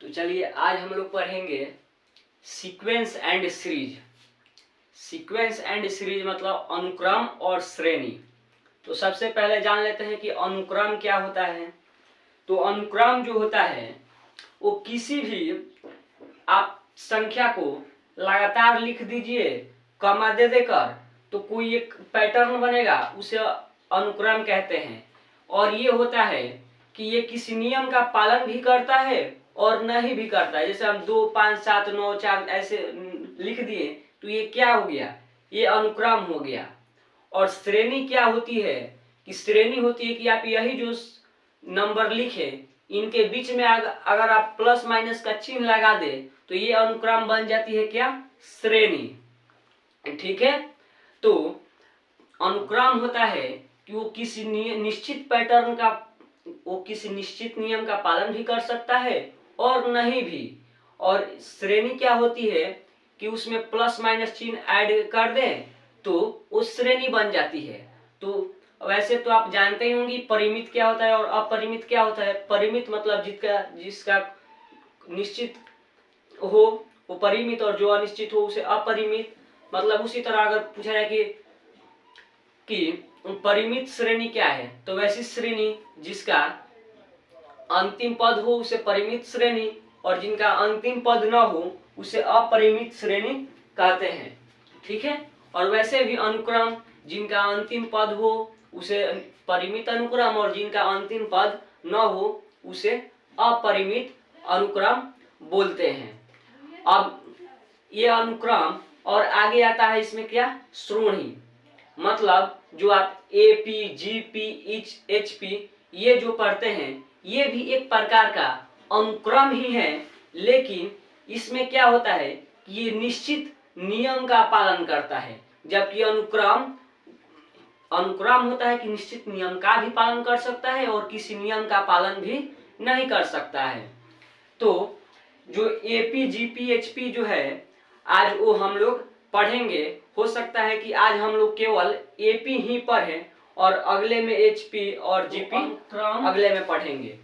तो चलिए आज हम लोग पढ़ेंगे sequence and series. Sequence and series मतलब अनुक्रम और श्रेणी। तो सबसे पहले जान लेते हैं कि अनुक्रम क्या होता है। तो अनुक्रम जो होता है वो किसी भी आप संख्या को लगातार लिख दीजिए कमा दे देकर, तो कोई एक पैटर्न बनेगा, उसे अनुक्रम कहते हैं। और ये होता है कि ये किसी नियम का पालन भी करता है और नहीं भी करता है। जैसे हम 2, 5, 7, 9, 4 ऐसे लिख दिए तो ये क्या हो गया, ये अनुक्रम हो गया। और श्रेणी क्या होती है कि श्रेणी होती है कि आप यही जो नंबर लिखे इनके बीच में अगर आप प्लस माइनस का चिन्ह लगा दे तो ये अनुक्रम बन जाती है क्या, श्रेणी। ठीक है। तो अनुक्रम होता है कि वो किसी निश्चित पैटर्न का, वो किसी निश्चित नियम का पालन भी कर सकता है और नहीं भी। और श्रेणी क्या होती है कि उसमें प्लस माइनस चिन्ह ऐड कर दें तो वो श्रेणी बन जाती है। तो वैसे तो आप जानते ही होंगे परिमित क्या होता है और अपरिमित क्या होता है। परिमित मतलब जिसका निश्चित हो वो परिमित और जो अनिश्चित हो उसे अपरिमित। मतलब उसी तरह अगर पूछा जाए कि परिमित श्रेणी क्या है, तो वैसी श्रेणी जिसका अंतिम पद हो उसे परिमित श्रेणी और जिनका अंतिम पद न हो उसे अपरिमित श्रेणी कहते हैं। ठीक है। और वैसे भी अनुक्रम जिनका अंतिम पद हो उसे परिमित अनुक्रम और जिनका अंतिम पद न हो उसे अपरिमित अनुक्रम बोलते हैं। अब ये अनुक्रम और आगे आता है इसमें क्या, श्रेणी। मतलब जो आप AP, GP, HP ये जो पढ़ते हैं ये भी एक प्रकार का अनुक्रम ही है, लेकिन इसमें क्या होता है कि ये निश्चित नियम का पालन करता है। जबकि अनुक्रम होता है कि निश्चित नियम का भी पालन कर सकता है और किसी नियम का पालन भी नहीं कर सकता है। तो जो AP, GP, HP जो है आज वो हम लोग पढ़ेंगे। हो सकता है कि आज हम लोग केवल AP ही पढ़ें और अगले में HP और GP अगले में पढ़ेंगे।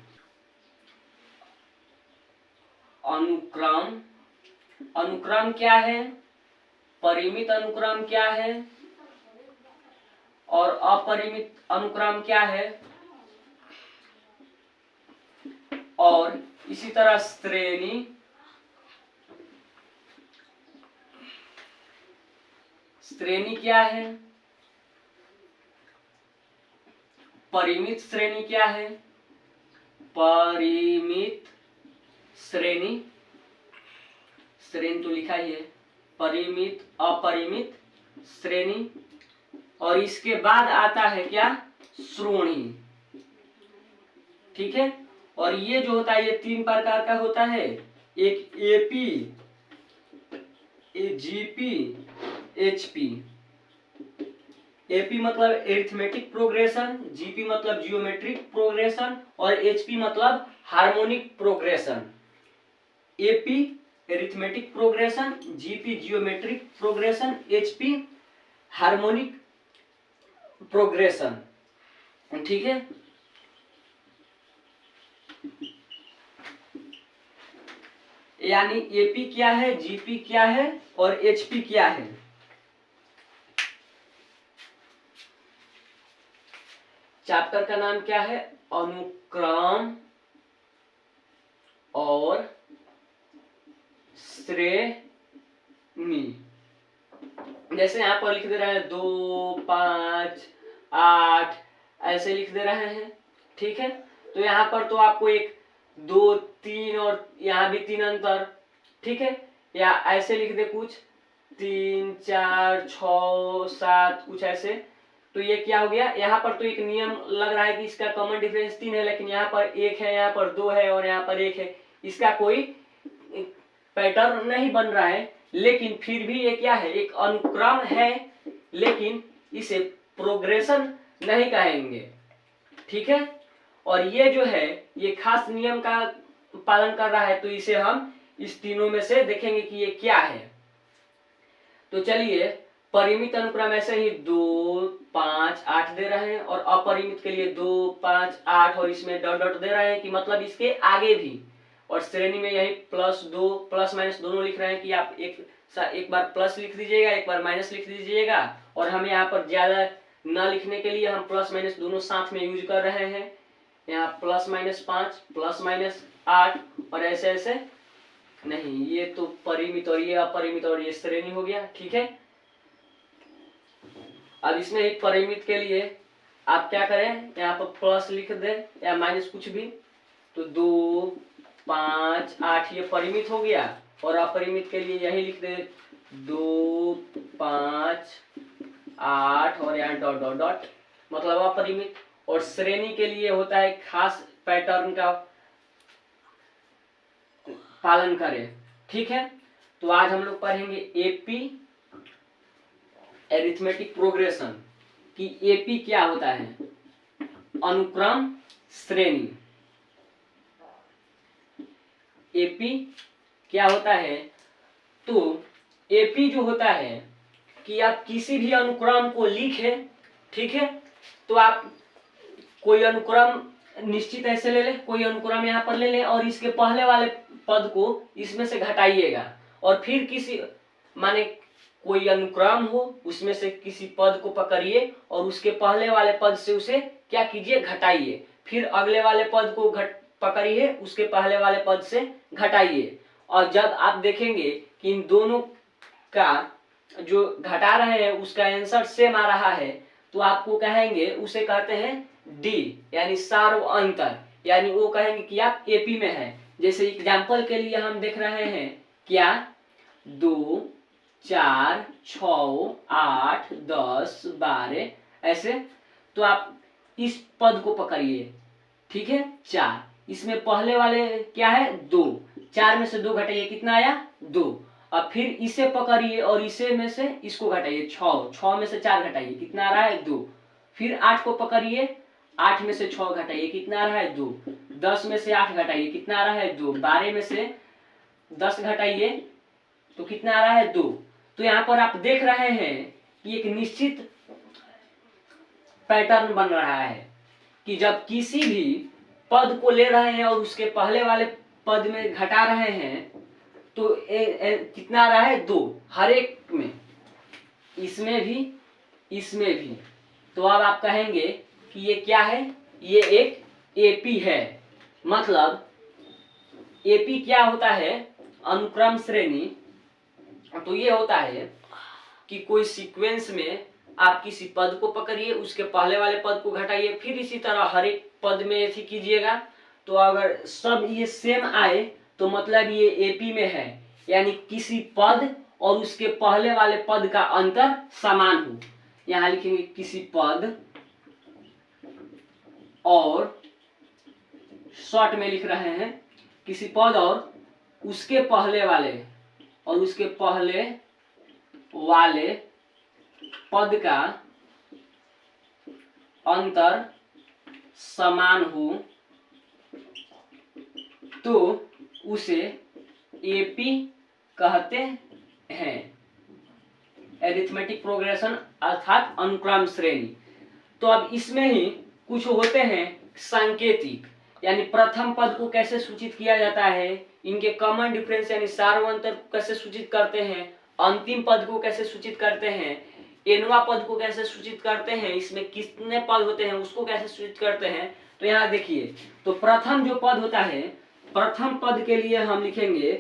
अनुक्रम क्या है, परिमित अनुक्रम क्या है और अपरिमित अनुक्रम क्या है, और इसी तरह श्रेणी क्या है, परिमित श्रेणी क्या है, परिमित श्रेणी तो लिखा ही है, परिमित अपरिमित श्रेणी। और इसके बाद आता है क्या, श्रेणी। ठीक है। और ये जो होता है ये 3 प्रकार का होता है, एक AP, GP, HP। AP मतलब एरिथमेटिक प्रोग्रेशन, GP मतलब जियोमेट्रिक प्रोग्रेशन और HP मतलब harmonic progression. AP arithmetic progression, GP geometric progression, HP harmonic progression. ठीक है। यानी AP क्या है, GP क्या है और HP क्या है। चैप्टर का नाम क्या है, अनुक्रम और श्रेणी। जैसे यहाँ पर लिख दे रहे हैं 2, 5, 8 ऐसे लिख दे रहे हैं। ठीक है। तो यहाँ पर तो आपको 1, 2, 3 और यहाँ भी 3 अंतर। ठीक है। या ऐसे लिख दे कुछ 3, 4, 6, 7 कुछ ऐसे। तो ये क्या हो गया, यहाँ पर तो एक नियम लग रहा है कि इसका कॉमन डिफरेंस 3 है, लेकिन यहाँ पर 1 है, यहाँ पर 2 है और यहाँ पर 1 है। इसका कोई पैटर्न नहीं बन रहा है, लेकिन फिर भी ये क्या है, एक अनुक्रम है, लेकिन इसे प्रोग्रेशन नहीं कहेंगे। ठीक है। और ये जो है ये खास नियम का पालन कर रहा है, तो इसे हम इस तीनों में से देखेंगे कि ये क्या है। तो चलिए परिमित अनुक्रम ऐसे ही 2, 5, 8 दे रहे हैं और अपरिमित के लिए 2, 5, 8 और इसमें डॉट डॉट दे रहे हैं कि मतलब इसके आगे भी और श्रेणी में यही प्लस दो प्लस माइनस दोनों लिख रहे हैं कि आप एक बार प्लस लिख दीजिएगा, एक बार माइनस लिख दीजिएगा। और हमें यहाँ पर ज्यादा न लिखने के लिए हम प्लस माइनस दोनों साथ में यूज कर रहे हैं। यहाँ +-5 +-8 और ऐसे ऐसे नहीं, ये तो परिमित और ये अपरिमित और ये श्रेणी हो गया। ठीक है, अब इसमें एक परिमित के लिए आप क्या करें, यहाँ पर प्लस लिख दें या माइनस कुछ भी, तो 2 5 8 ये परिमित हो गया। और अपरिमित के लिए यही लिख दे 2 5 8 और यहाँ डॉट डॉट डॉट, मतलब अपरिमित। और श्रेणी के लिए होता है खास पैटर्न का पालन करें। ठीक है, तो आज हम लोग पढ़ेंगे एपी एरिथमेटिक प्रोग्रेशन कि एपी क्या होता है, अनुक्रम श्रेणी। एपी क्या होता है, तो एपी जो होता है कि आप किसी भी अनुक्रम को लिखें, ठीक है, तो आप कोई अनुक्रम निश्चित ऐसे ले लें, कोई अनुक्रम यहाँ पर ले लें और इसके पहले वाले पद को इसमें से घटाइएगा। और फिर किसी माने कोई अनुक्रम हो उसमें से किसी पद को पकड़िए और उसके पहले वाले पद से उसे क्या कीजिए, घटाइए। फिर अगले वाले पद को पकड़िए, उसके पहले वाले पद से घटाइए। और जब आप देखेंगे कि इन दोनों का जो घटा रहे हैं उसका आंसर सेम आ रहा है, तो आपको कहेंगे, उसे कहते हैं डी यानी सार्व अंतर, यानी वो कहेंगे कि आप एपी में है। जैसे एग्जाम्पल के लिए हम देख रहे हैं क्या, 2 4 6 8 10 12 ऐसे, तो आप इस पद को पकड़िए। ठीक है, 4, इसमें पहले वाले क्या है 2, 4 में से 2 घटाइए, कितना आया 2। अब फिर इसे पकड़िए और इसे में से इसको घटाइए, 6 में से 4 घटाइए, कितना आ रहा है 2। फिर 8 को पकड़िए, 8 में से 6 घटाइए, कितना आ रहा है 2। 10 में से 8 घटाइए, कितना आ रहा है 2। 12 में से 10 घटाइए तो कितना आ रहा है 2। तो यहाँ पर आप देख रहे हैं कि एक निश्चित पैटर्न बन रहा है कि जब किसी भी पद को ले रहे हैं और उसके पहले वाले पद में घटा रहे हैं तो कितना आ रहा है 2, हर एक में, इसमें भी इसमें भी। तो अब आप कहेंगे कि ये क्या है, ये एक एपी है। मतलब एपी क्या होता है, अनुक्रम श्रेणी। तो ये होता है कि कोई सीक्वेंस में आप किसी पद को पकड़िए, उसके पहले वाले पद को घटाइए, फिर इसी तरह हर एक पद में ऐसी कीजिएगा। तो अगर सब ये सेम आए तो मतलब ये एपी में है, यानी किसी पद और उसके पहले वाले पद का अंतर समान हो। यहाँ लिखेंगे किसी पद और, शॉर्ट में लिख रहे हैं, किसी पद और उसके पहले वाले पद का अंतर समान हो तो उसे एपी कहते हैं, एरिथमेटिक प्रोग्रेशन अर्थात अनुक्रम श्रेणी। तो अब इसमें ही कुछ होते हैं सांकेतिक, यानी प्रथम पद को कैसे सूचित किया जाता है, इनके कॉमन डिफरेंस यानी सार्वंतर कैसे सूचित करते हैं, अंतिम पद को कैसे सूचित करते हैं, एनवा पद को कैसे सूचित करते हैं, इसमें कितने पद होते हैं उसको कैसे सूचित करते हैं। तो यहाँ देखिए, तो प्रथम जो पद होता है, प्रथम पद के लिए हम लिखेंगे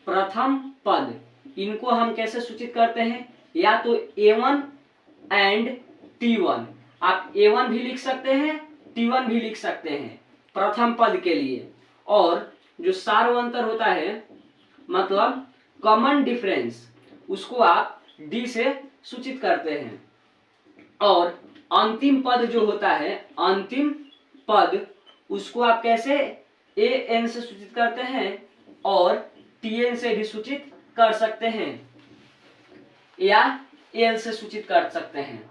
प्रथम पद, इनको हम कैसे सूचित करते हैं, या तो A1 एंड T1, आप A1 भी लिख सकते हैं, T1 भी लिख सकते हैं प्रथम पद के लिए। और जो सार्वंतर होता है मतलब कॉमन डिफरेंस, उसको आप D से सूचित करते हैं। और अंतिम पद जो होता है, अंतिम पद, उसको आप कैसे AN से सूचित करते हैं और TN से भी सूचित कर सकते हैं या AL से सूचित कर सकते हैं।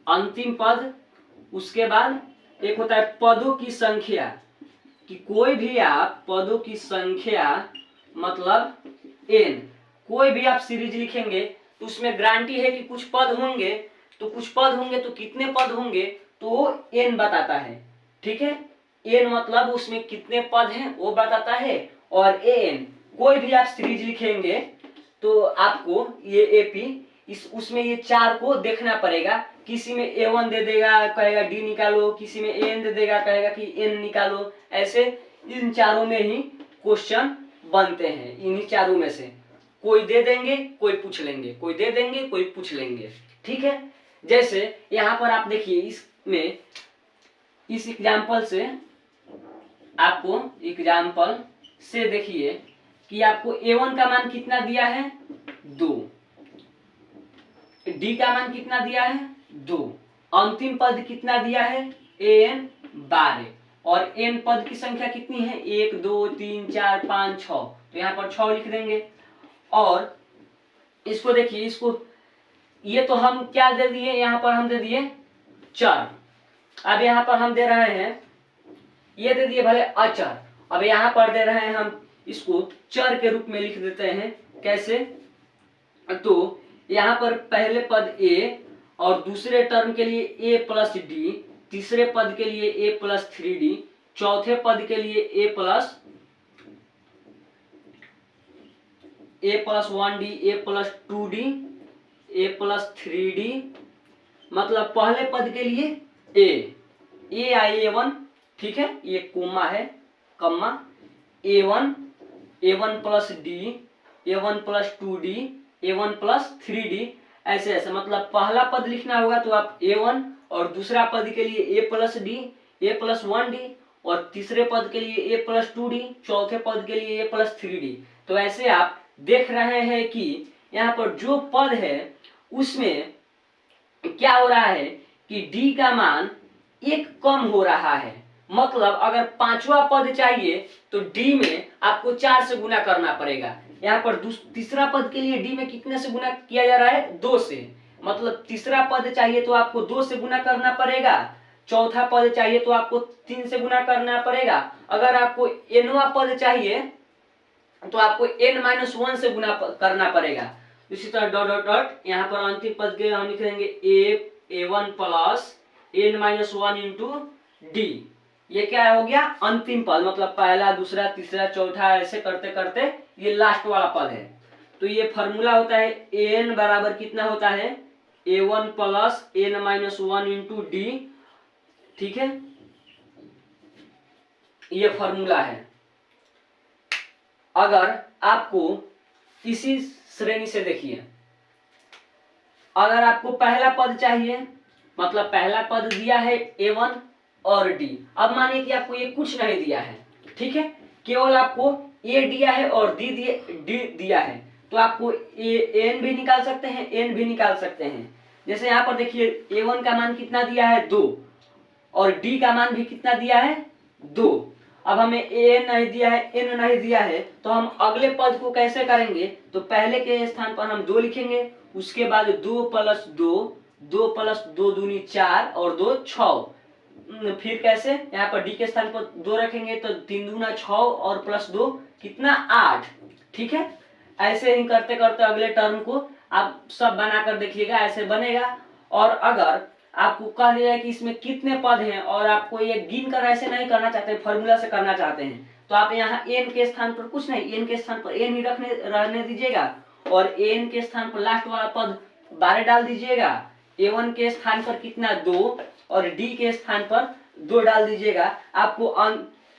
अंतिम पद, उसके बाद एक होता है पदों की संख्या, कि कोई भी आप पदों की संख्या मतलब n, कोई भी आप सीरीज लिखेंगे तो उसमें गारंटी है कि कुछ पद होंगे, तो कितने पद होंगे तो वो n बताता है। ठीक है, n मतलब उसमें कितने पद हैं वो बताता है, और ए एन, कोई भी आप सीरीज लिखेंगे तो आपको ये एपी इस उसमें ये चार को देखना पड़ेगा। किसी में A1 दे देगा, कहेगा डी निकालो, किसी में AN दे देगा, कहेगा कि N निकालो। ऐसे इन चारों में ही क्वेश्चन बनते हैं। इन्हीं चारों में से कोई दे देंगे, कोई पूछ लेंगे, कोई दे देंगे, कोई पूछ लेंगे। ठीक है, जैसे यहाँ पर आप देखिए, इसमें इस एग्जाम्पल से आपको एग्जाम्पल से देखिए कि आपको A1 का मान कितना दिया है 2, डी का मान कितना दिया है 2, अंतिम पद कितना दिया है AN 12 और n पद की संख्या कितनी है 1 2 3 4 5 6, तो यहाँ पर 6 लिख देंगे। और इसको देखिए, इसको ये तो हम क्या दे दिए, यहाँ पर हम दे दिए चर। अब यहाँ पर हम दे रहे हैं, ये दे दिए भले अचर, अब यहाँ पर दे रहे हैं हम इसको चर के रूप में लिख देते हैं। कैसे, तो यहाँ पर पहले पद a और दूसरे टर्म के लिए a प्लस डी, तीसरे पद के लिए a प्लस 3d, चौथे पद के लिए a plus 1d, a plus 2d, a plus 3d, मतलब पहले पद के लिए a आई A1, ठीक है, ये कोमा है, कम्मा A1 plus D, A1 plus 2d, A1 plus 3d, ऐसे ऐसे, मतलब पहला पद लिखना होगा तो आप A1 और दूसरा पद के लिए a plus D, a plus 1d और तीसरे पद के लिए a प्लस 2d, चौथे पद के लिए a प्लस 3d। तो ऐसे आप देख रहे हैं कि यहाँ पर जो पद है उसमें क्या हो रहा है कि d का मान एक कम हो रहा है। मतलब अगर पांचवा पद चाहिए तो d में आपको 4 से गुना करना पड़ेगा। यहाँ पर तीसरा पद के लिए d में कितने से गुना किया जा रहा है 2 से, मतलब तीसरा पद चाहिए तो आपको 2 से गुना करना पड़ेगा, चौथा पद चाहिए तो आपको 3 से गुना करना पड़ेगा। अगर आपको nवा पद चाहिए तो आपको n-1 से गुना करना पड़ेगा। इसी तरह डॉट डॉट डॉट यहाँ पर अंतिम पद के हम लिख देंगे A1 plus n-1 into D. ये क्या हो गया अंतिम पद, मतलब पहला दूसरा तीसरा चौथा ऐसे करते करते ये लास्ट वाला पद है। तो ये फॉर्मूला होता है an बराबर कितना होता है A1 plus n-1 into D. ठीक है, ये फॉर्मूला है। अगर आपको इसी श्रेणी से देखिए, अगर आपको पहला पद चाहिए, मतलब पहला पद दिया है A1 और D। अब मानिए कि आपको ये कुछ नहीं दिया है, ठीक है, केवल आपको A दिया है और D दिया है, तो आपको N भी निकाल सकते हैं, N भी निकाल सकते हैं। जैसे यहाँ पर देखिए A1 का मान कितना दिया है 2 और D का मान भी कितना दिया है 2। अब हमें AN नहीं दिया है, N नहीं दिया है, तो हम अगले पद को कैसे करेंगे, तो पहले के स्थान पर हम 2 लिखेंगे, उसके बाद 2 प्लस 2, 2 प्लस 2 दूनी 4 और 2 6। फिर कैसे, यहाँ पर डी के स्थान पर 2 रखेंगे तो 3 दूना 6 और प्लस 2 कितना 8। ठीक है, ऐसे ही करते करते अगले टर्म को आप सब बनाकर देखिएगा, ऐसे बनेगा। और अगर आपको कह दिया है कि इसमें कितने पद हैं और आपको ये गिन कर ऐसे नहीं करना चाहते, फॉर्मूला से करना चाहते हैं, तो आप यहाँ n के स्थान पर कुछ नहीं, n के स्थान पर n ही रहने दीजिएगा और n के स्थान पर लास्ट वाला पद 12 डाल दीजिएगा। A1 के स्थान पर कितना 2 और D के स्थान पर 2 डाल दीजिएगा, आपको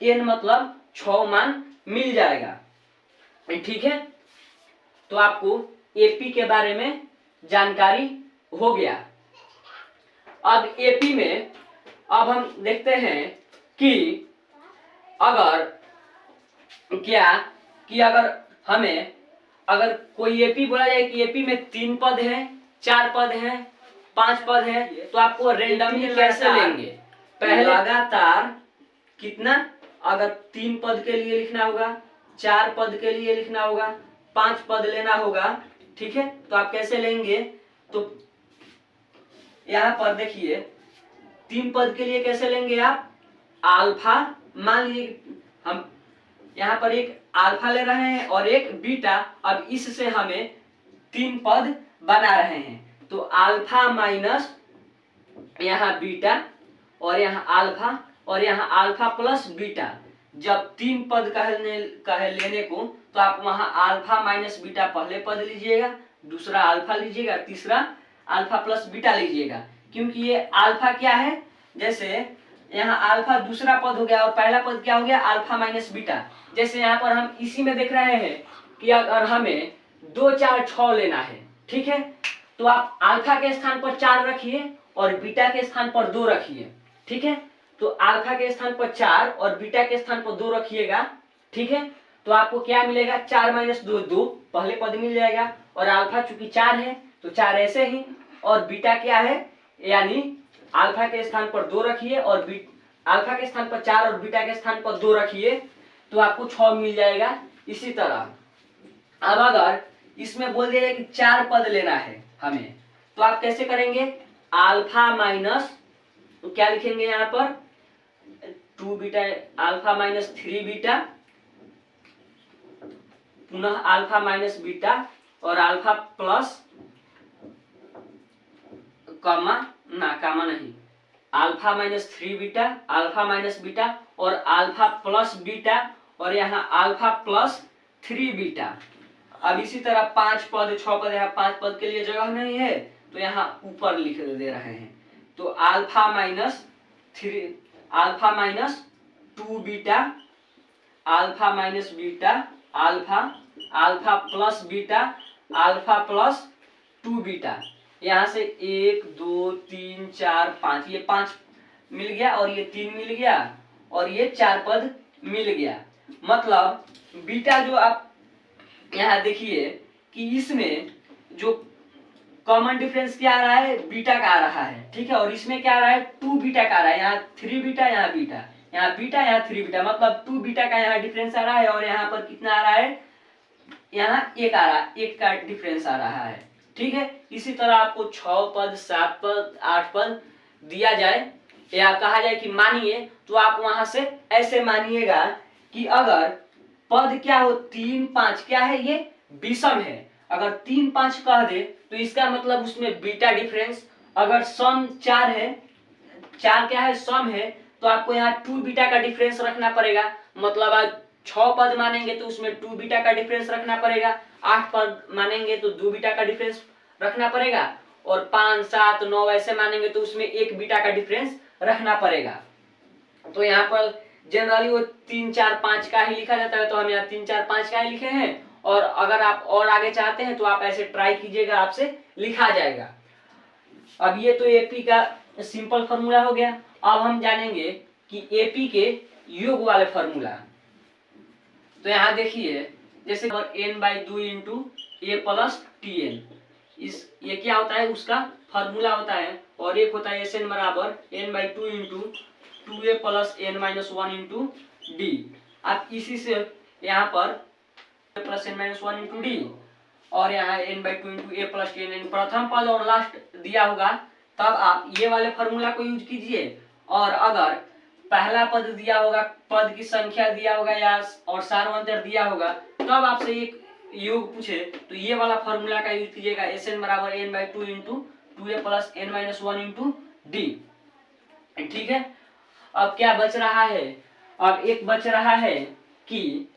n मतलब 6 मान मिल जाएगा। ठीक है, तो आपको AP के बारे में जानकारी हो गया। अब AP में अब हम देखते हैं कि अगर क्या कि अगर हमें अगर कोई AP बोला जाए कि AP में 3 पद हैं, 4 पद हैं, 5 पद है, तो आपको रेंडमली कैसे लेंगे, पहले लगातार कितना, अगर 3 पद के लिए लिखना होगा, 4 पद के लिए लिखना होगा, 5 पद लेना होगा। ठीक है, तो आप कैसे लेंगे, तो यहाँ पर देखिए 3 पद के लिए कैसे लेंगे आप, अल्फा, मान लीजिए हम यहाँ पर एक अल्फा ले रहे हैं और एक बीटा। अब इससे हमें 3 पद बना रहे हैं, तो अल्फा माइनस यहाँ बीटा और यहाँ अल्फा और यहाँ अल्फा प्लस बीटा, जब 3 पद कहे लेने को, तो आप वहां अल्फा माइनस बीटा पहले पद लीजिएगा, दूसरा अल्फा लीजिएगा, तीसरा अल्फा प्लस बीटा लीजिएगा। क्योंकि ये अल्फा क्या है, जैसे यहाँ अल्फा दूसरा पद हो गया और पहला पद क्या हो गया, अल्फा माइनस बीटा। जैसे यहाँ पर हम इसी में देख रहे हैं कि अगर हमें 2 4 6 लेना है, ठीक है, तो आप अल्फा के स्थान पर 4 रखिए और बीटा के स्थान पर 2 रखिए, ठीक है। तो अल्फा के स्थान पर 4 और बीटा के स्थान पर 2 रखिएगा, ठीक है। तो आपको क्या मिलेगा, 4 माइनस 2 2 पहले पद मिल जाएगा, और अल्फा चूंकि 4 है तो 4 ऐसे ही, और बीटा क्या है, यानी अल्फा के स्थान पर 2 रखिए और अल्फा के स्थान पर 4 और बीटा के स्थान पर 2 रखिए, तो आपको 6 मिल जाएगा। इसी तरह अब अगर इसमें बोल दिया जाए कि 4 पद लेना है हमें, तो आप कैसे करेंगे, अल्फा माइनस, तो क्या लिखेंगे यहाँ पर 2 बीटा, अल्फा माइनस 3 बीटा, पुनः अल्फा माइनस बीटा और अल्फा प्लस कामा नहीं, alpha minus 3 beta, alpha minus beta और अल्फा प्लस बीटा, और यहाँ अल्फा प्लस 3 बीटा। अब इसी तरह 5 पद 6 पद, यहाँ 5 पद के लिए जगह नहीं है तो यहाँ ऊपर लिख दे रहे हैं। तो alpha minus 2 beta, alpha minus beta, alpha plus beta, alpha plus 2 beta. यहाँ से 1 2 3 4 5, ये 5 मिल गया और ये 3 मिल गया और ये 4 पद मिल गया। मतलब बीटा जो आप यहाँ देखिए कि इसमें जो कॉमन डिफरेंस क्या आ रहा है, बीटा का आ रहा है, ठीक है। और इसमें क्या आ रहा है, 2 बीटा का आ रहा है, यहाँ 3 बीटा, यहाँ बीटा, यहाँ बीटा, यहाँ 3 बीटा, मतलब 2 बीटा का यहाँ डिफरेंस आ रहा है। और यहाँ पर कितना आ रहा है, यहाँ 1 आ रहा है, 1 का डिफरेंस आ रहा है, ठीक है। इसी तरह आपको 6 पद 7 पद 8 पद दिया जाए या कहा जाए कि मानिए, तो आप वहां से ऐसे मानिएगा कि अगर पद क्या हो 3 5 क्या है, ये विषम है। अगर 3 5 कह दे तो इसका मतलब उसमें बीटा डिफरेंस, अगर सम 4 है, 4 क्या है, सम है, तो आपको यहाँ 2 बीटा का डिफरेंस रखना पड़ेगा। मतलब आज 6 पद मानेंगे तो उसमें 2 बीटा का डिफरेंस रखना पड़ेगा, 8 पद मानेंगे तो 2 बीटा का डिफरेंस रखना पड़ेगा, और 5 7 9 ऐसे मानेंगे तो उसमें 1 बीटा का डिफरेंस रखना पड़ेगा। तो यहाँ पर जनरली वो 3 4 5 का ही लिखा जाता है, तो हम यहाँ 3 4 5 का ही लिखे हैं। और अगर आप और आगे चाहते हैं तो आप ऐसे ट्राई कीजिएगा, आपसे लिखा जाएगा। अब ये तो एपी का सिंपल फॉर्मूला हो गया। अब हम जानेंगे कि एपी के योग वाले फॉर्मूला। तो यहाँ देखिए, जैसे n/2 इंटू ए प्लस टी एन, ये क्या होता है, उसका फॉर्मूला होता है। और एक होता है Sn बराबर n/2 into 2a plus n-1 into D. आप इसी से यहाँ पर प्लस n-1 इंटू डी, और यहाँ n/2 इंटू ए प्लस टी एन, प्रथम पद और लास्ट दिया होगा, तब आप ये वाले फॉर्मूला को यूज कीजिए। और अगर पहला पद दिया होगा, पद की संख्या दिया होगा या और सार्वंतर दिया होगा, तब आपसे एक योग पूछे तो ये वाला फॉर्मूला का यूज कीजिएगा, Sn बराबर n/2 into 2a plus n-1 into D, ठीक है। अब क्या बच रहा है, अब एक बच रहा है कि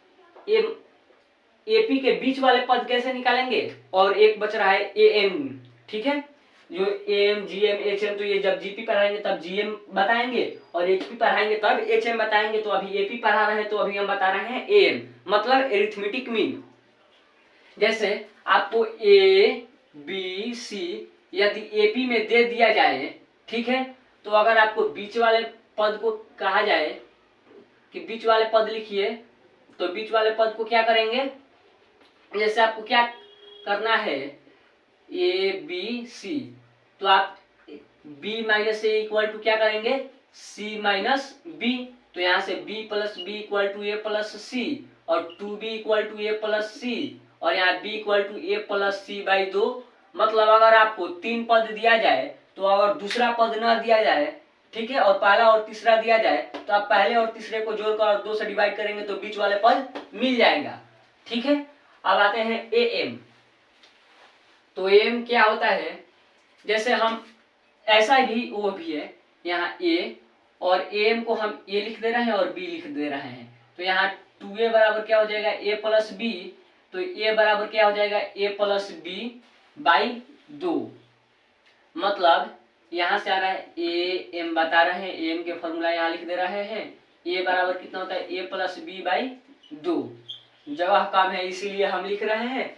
एपी के बीच वाले पद कैसे निकालेंगे, और एक बच रहा है एएम, ठीक है। जो एएम जीएम एचएम, तो ये जब जीपी पढ़ाएंगे तब जीएम बताएंगे, और एचपी पढ़ाएंगे तब एचएम बताएंगे। तो अभी एपी पढ़ा रहे हैं तो अभी हम बता रहे हैं एएम, मतलब एरिथमेटिक मीन। जैसे आपको ए बी सी यदि एपी में दे दिया जाए, ठीक है, तो अगर आपको बीच वाले पद को कहा जाए कि बीच वाले पद लिखिए, तो बीच वाले पद को क्या करेंगे, जैसे आपको क्या करना है, ए बी सी, तो आप B minus A equal to क्या करेंगे, सी माइनस बी। तो यहाँ से B plus B equal to A plus C, और 2b equal to A plus C, और यहाँ b equal to A plus C by 2। मतलब अगर आपको 3 पद दिया जाए, तो अगर दूसरा पद न दिया जाए, ठीक है, और पहला और तीसरा दिया जाए, तो आप पहले और तीसरे को जोड़कर 2 से डिवाइड करेंगे तो बीच वाले पद मिल जाएगा, ठीक है। अब आते हैं एएम। तो एएम क्या होता है, जैसे हम ऐसा भी वो भी है, यहाँ ए और एएम को हम ए लिख दे रहे हैं और बी लिख दे रहे हैं। तो यहाँ 2a बराबर क्या हो जाएगा a प्लस बी, तो a बराबर क्या हो जाएगा a प्लस बी बाई 2। मतलब यहाँ से आ रहा है a m बता रहे हैं, m के फॉर्मूला यहाँ लिख दे रहे हैं, a बराबर कितना होता है a प्लस बी बाई 2। जगह कम है इसीलिए हम लिख रहे हैं,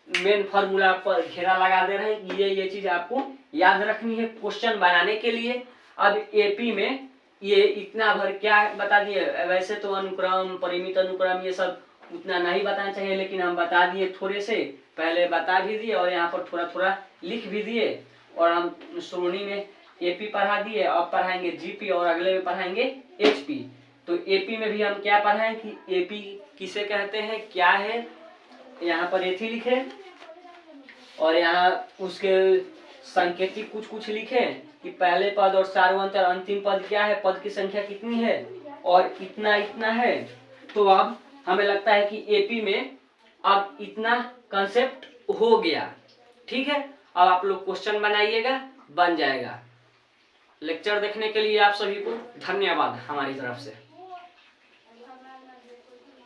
मेन फॉर्मूला पर घेरा लगा दे रहे हैं कि ये चीज आपको याद रखनी है क्वेश्चन बनाने के लिए। अब एपी में ये इतना भर क्या बता दिए, वैसे तो अनुक्रम परिमित अनुक्रम ये सब उतना नहीं बताना चाहिए, लेकिन हम बता दिए, थोड़े से पहले बता भी दिए और यहाँ पर थोड़ा थोड़ा लिख भी दिए। और हम श्रेणी में एपी पढ़ा दिए, अब पढ़ाएंगे जीपी और अगले में पढ़ाएंगे एचपी। तो एपी में भी हम क्या पढ़ाएं कि एपी किसे कहते हैं, क्या है, यहाँ पर एथी लिखे और यहाँ उसके संकेतिक कुछ कुछ लिखे कि पहले पद और सार्वंतर अंतिम पद क्या है, पद की संख्या कितनी है और इतना इतना है। तो अब हमें लगता है कि एपी में अब इतना कंसेप्ट हो गया। ठीक है, अब आप लोग क्वेश्चन बनाइएगा, बन जाएगा। लेक्चर देखने के लिए आप सभी को धन्यवाद हमारी तरफ से।